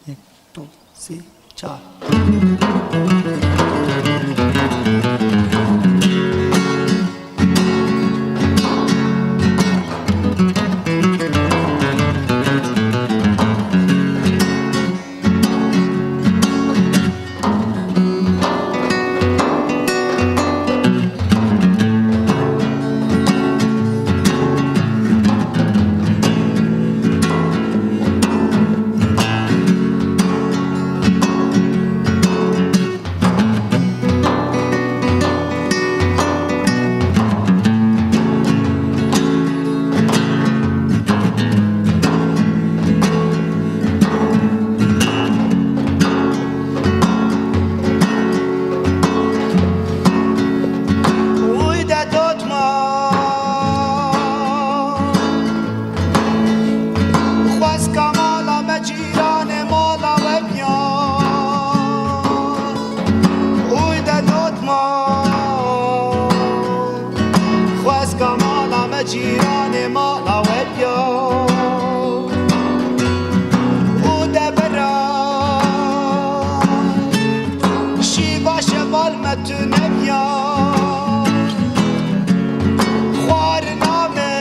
1 2 3 4. جیران ما لوبیا او دبرا شیوا شوال متونه بیا خوار نامه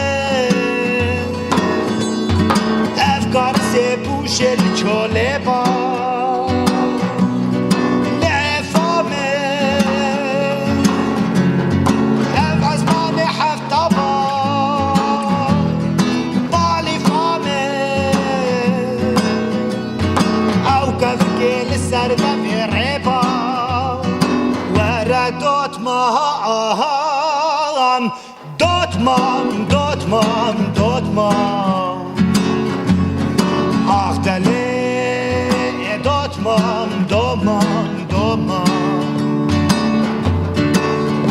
افکار سے پوشه چوله با Dotman Ach dele Dotman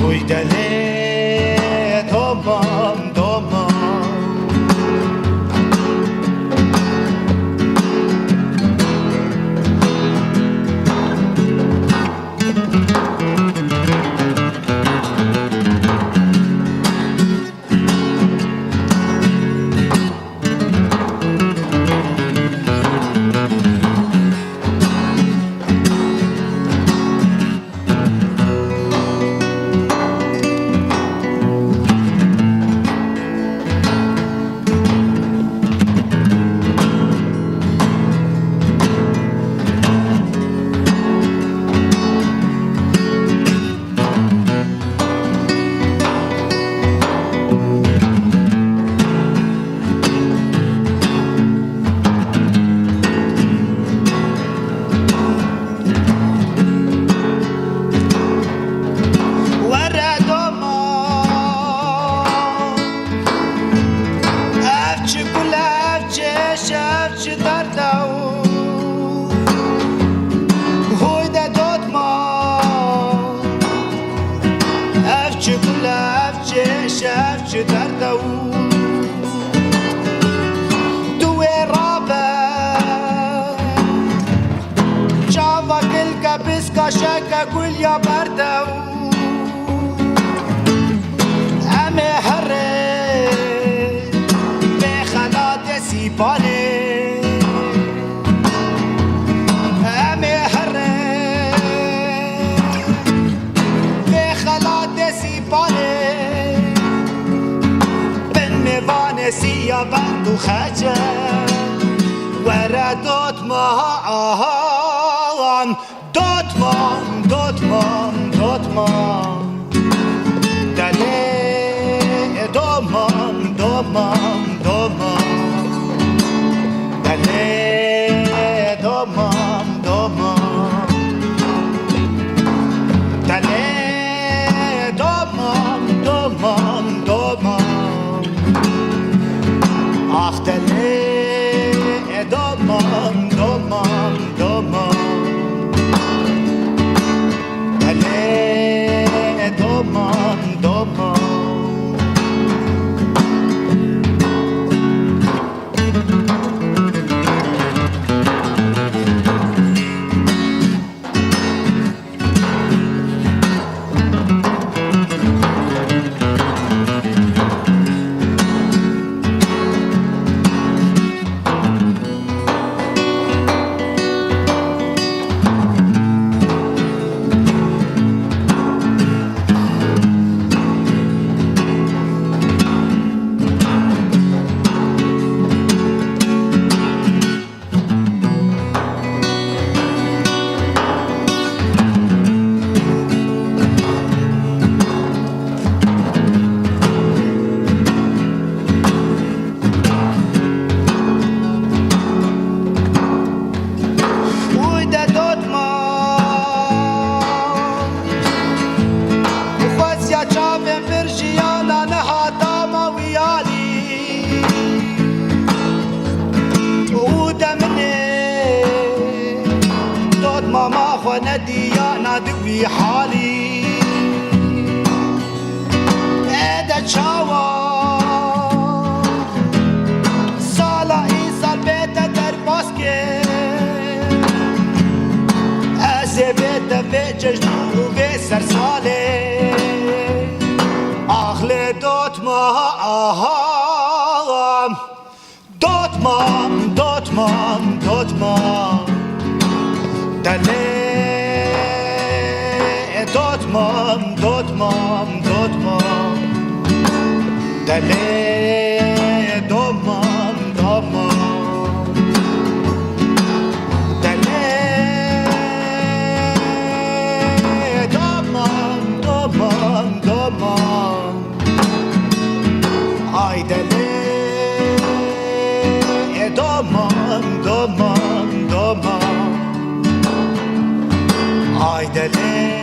Uy dele Dotman شاكا كل يا بردو أمي هري بخلات سيبالي أمي هري بخلات سيبالي بالنفان سيا بردو خجا وردوت مهان Dotman Dale Dotman Dale Dotman Dale Dotman Ach dale Dotman ماما خو ندیا ندوی حالی ادا چاوا سالا این سال بیتا در باسکه ازه بیتا به جشن و به سرساله اخل دوتمام دوتمام دوتمام دوتمام دله دوتمام دوتمام دوتمام دله دومام دومام دله دومام دومام دومام ay dele domam domam domam ay dele